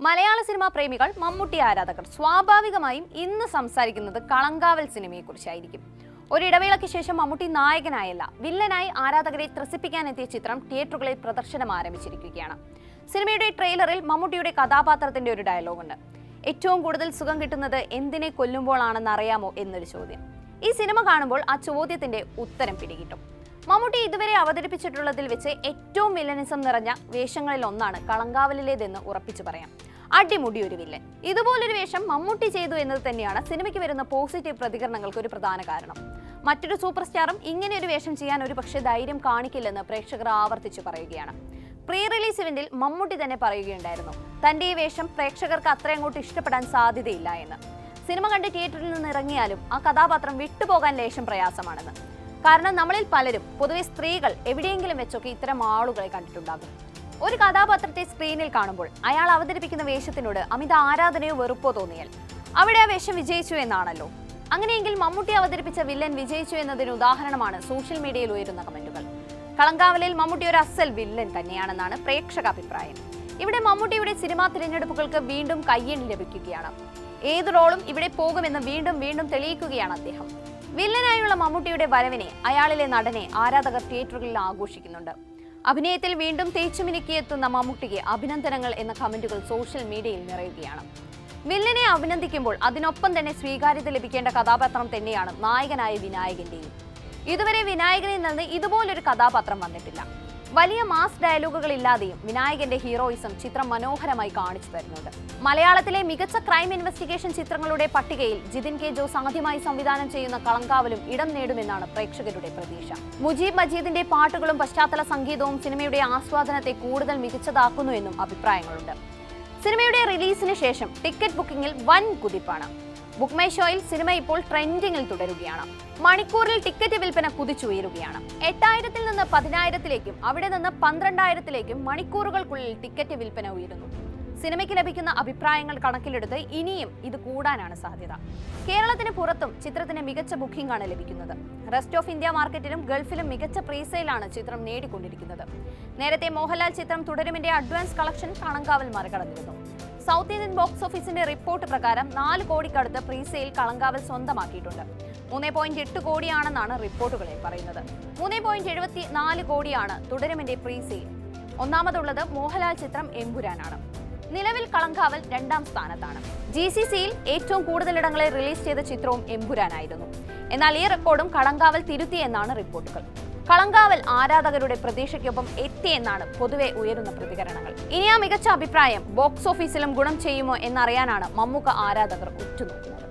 മലയാള cinema പ്രേമികൾ മമ്മൂട്ടി ആരാധകർ സ്വാഭാവികമായും ഇന്ന് സംസാരിക്കുന്നത് കളങ്കാവൽ സിനിമയെക്കുറിച്ചായിരിക്കും. ഒരിടവേളയ്ക്ക് ശേഷം മമ്മൂട്ടി നായകനായല്ല വില്ലനായി ആരാധകരെ ത്രസിപ്പിക്കാനെത്തിയ ചിത്രം തിയേറ്ററുകളിൽ പ്രദർശനം ആരംഭിച്ചിരിക്കുകയാണ്. സിനിമയുടെ ട്രെയിലറിൽ മമ്മൂട്ടിയുടെ കഥാപാത്രത്തിന്റെ ഒരു ഡയലോഗുണ്ട്. ഏറ്റവും കൂടുതൽ സുഖം കിട്ടുന്നത് എന്തിനെ കൊല്ലുമ്പോഴാണെന്ന് അറിയാമോ എന്നൊരു ചോദ്യം. ഈ സിനിമ കാണുമ്പോൾ ആ ചോദ്യത്തിന്റെ ഉത്തരം പിടികിട്ടും. മമ്മൂട്ടി ഇതുവരെ അവതരിപ്പിച്ചിട്ടുള്ളതിൽ വെച്ച് ഏറ്റവും വില്ലനിസം നിറഞ്ഞ വേഷങ്ങളിൽ ഒന്നാണ് കളങ്കാവലിലേതെന്ന് ഉറപ്പിച്ചു പറയാം. അടിമുടി ഒരു വില്ലൻ. ഇതുപോലൊരു വേഷം മമ്മൂട്ടി ചെയ്തു എന്നത് തന്നെയാണ് സിനിമയ്ക്ക് വരുന്ന പോസിറ്റീവ് പ്രതികരണങ്ങൾക്ക് ഒരു പ്രധാന കാരണം. മറ്റൊരു സൂപ്പർ സ്റ്റാറും ഇങ്ങനെ ഒരു വേഷം ചെയ്യാൻ ഒരു പക്ഷേ ധൈര്യം കാണിക്കില്ലെന്ന് പ്രേക്ഷകർ ആവർത്തിച്ചു പറയുകയാണ്. പ്രീ റിലീസ് ഇവന്റിൽ മമ്മൂട്ടി തന്നെ പറയുകയുണ്ടായിരുന്നു, തന്റെ ഈ വേഷം പ്രേക്ഷകർക്ക് അത്രയങ്ങോട്ട് ഇഷ്ടപ്പെടാൻ സാധ്യതയില്ല എന്ന്. സിനിമ കണ്ട് തിയേറ്ററിൽ നിന്ന് ഇറങ്ങിയാലും ആ കഥാപാത്രം വിട്ടുപോകാൻ ലേശം പ്രയാസമാണെന്ന്. കാരണം നമ്മളിൽ പലരും, പൊതുവെ സ്ത്രീകൾ, എവിടെയെങ്കിലും വെച്ചൊക്കെ ഇത്തരം ആളുകളെ കണ്ടിട്ടുണ്ടാകും. ഒരു കഥാപാത്രത്തെ സ്ക്രീനിൽ കാണുമ്പോൾ അയാൾ അവതരിപ്പിക്കുന്ന വേഷത്തിനോട് അമിത ആരാധനയോ വെറുപ്പോ തോന്നിയാൽ അവിടെ ആ വേഷം വിജയിച്ചു എന്നാണല്ലോ. അങ്ങനെയെങ്കിൽ മമ്മൂട്ടി അവതരിപ്പിച്ച വില്ലൻ വിജയിച്ചു എന്നതിന് ഉദാഹരണമാണ് സോഷ്യൽ മീഡിയയിൽ ഉയരുന്ന കമന്റുകൾ. കളങ്കാവലിൽ മമ്മൂട്ടി ഒരു അസൽ വില്ലൻ തന്നെയാണെന്നാണ് പ്രേക്ഷക അഭിപ്രായം. ഇവിടെ മമ്മൂട്ടിയുടെ സിനിമാ തിരഞ്ഞെടുപ്പുകൾക്ക് വീണ്ടും കയ്യടി ലഭിക്കുകയാണ്. ഏത് റോളും ഇവിടെ പോകുമെന്ന് വീണ്ടും വീണ്ടും തെളിയിക്കുകയാണ് അദ്ദേഹം. വില്ലനായുള്ള മമ്മൂട്ടിയുടെ വരവിനെ, അയാളിലെ നടനെ ആരാധകർ തിയേറ്ററുകളിൽ ആഘോഷിക്കുന്നുണ്ട്. അഭിനയത്തിൽ വീണ്ടും തേച്ചുമിനുക്കിയെത്തുന്ന മമ്മൂട്ടിക്ക് അഭിനന്ദനങ്ങൾ എന്ന കമന്റുകൾ സോഷ്യൽ മീഡിയയിൽ നിറയുകയാണ്. വില്ലനെ അഭിനന്ദിക്കുമ്പോൾ അതിനൊപ്പം തന്നെ സ്വീകാര്യത ലഭിക്കേണ്ട കഥാപാത്രം തന്നെയാണ് നായകനായ വിനായകന്റെയും. ഇതുവരെ വിനായകനിൽ നിന്ന് ഇതുപോലൊരു കഥാപാത്രം വന്നിട്ടില്ല. വലിയ മാസ് ഡയലോഗുകൾ ഇല്ലാതെയും വിനായകന്റെ ഹീറോയിസം ചിത്രം മനോഹരമായി കാണിച്ചു തരുന്നുണ്ട്. മലയാളത്തിലെ മികച്ച ക്രൈം ഇൻവെസ്റ്റിഗേഷൻ ചിത്രങ്ങളുടെ പട്ടികയിൽ ജിതിൻ കെ ജോസ് ആദ്യമായി സംവിധാനം ചെയ്യുന്ന കളങ്കാവലും ഇടം നേടുമെന്നാണ് പ്രേക്ഷകരുടെ പ്രതീക്ഷ. മുജീബ് മജീദിന്റെ പാട്ടുകളും പശ്ചാത്തല സംഗീതവും സിനിമയുടെ ആസ്വാദനത്തെ കൂടുതൽ മികച്ചതാക്കുന്നു എന്നും അഭിപ്രായങ്ങളുണ്ട്. സിനിമയുടെ റിലീസിന് ശേഷം ടിക്കറ്റ് ബുക്കിംഗിൽ വൻ കുതിപ്പാണ്. ബുക്ക് മൈ ഷോയിൽ സിനിമ ഇപ്പോൾ ട്രെൻഡിങ്ങിൽ തുടരുകയാണ്. മണിക്കൂറിൽ ടിക്കറ്റ് വിൽപ്പന കുതിച്ചുയരുകയാണ്. 8000-ൽ നിന്ന് 10,000-ലേക്കും അവിടെ നിന്ന് 12,000-ലേക്കും മണിക്കൂറുകൾക്കുള്ളിൽ ടിക്കറ്റ് വിൽപ്പന ഉയരുന്നു. സിനിമയ്ക്ക് ലഭിക്കുന്ന അഭിപ്രായങ്ങൾ കണക്കിലെടുത്ത് ഇനിയും ഇത് കൂടാനാണ് സാധ്യത. കേരളത്തിന് പുറത്തും ചിത്രത്തിന് മികച്ച ബുക്കിംഗ് ആണ് ലഭിക്കുന്നത്. റെസ്റ്റ് ഓഫ് ഇന്ത്യ മാർക്കറ്റിലും ഗൾഫിലും മികച്ച പ്രീസെയിലാണ് ചിത്രം നേടിക്കൊണ്ടിരിക്കുന്നത്. നേരത്തെ മോഹൻലാൽ ചിത്രം തുടരുമിന്റെ അഡ്വാൻസ് കളക്ഷൻ കളങ്കാവൽ മറികടന്നിരുന്നു. സൗത്ത് ഇന്ത്യൻ ബോക്സ് ഓഫീസിന്റെ റിപ്പോർട്ട് പ്രകാരം 4 കോടിക്കടുത്ത് പ്രീസെയിൽ കളങ്കാവൽ സ്വന്തമാക്കിയിട്ടുണ്ട്. 3.8 കോടിയാണെന്നാണ് റിപ്പോർട്ടുകളിൽ പറയുന്നത്. 3.74 കോടിയാണ് തുടരുമിന്റെ പ്രീസെയിൽ. ഒന്നാമതുള്ളത് മോഹൻലാൽ ചിത്രം എമ്പുരാനാണ്. നിലവിൽ കളങ്കാവൽ 2ാം സ്ഥാനത്താണ്. GCCയിൽ ഏറ്റവും കൂടുതലിടങ്ങളിൽ റിലീസ് ചെയ്ത ചിത്രവും എമ്പുരാനായിരുന്നു. എന്നാൽ ഈ റെക്കോർഡും കളങ്കാവൽ തിരുത്തിയെന്നാണ് റിപ്പോർട്ടുകൾ. കളങ്കാവൽ ആരാധകരുടെ പ്രതീക്ഷയ്ക്കൊപ്പം എത്തിയെന്നാണ് പൊതുവെ ഉയരുന്ന പ്രതികരണങ്ങൾ. ഇനി ആ മികച്ച അഭിപ്രായം ബോക്സ് ഓഫീസിലും ഗുണം ചെയ്യുമോ എന്നറിയാനാണ് മമ്മൂക്ക ആരാധകർ ഉറ്റുനോക്കുന്നത്.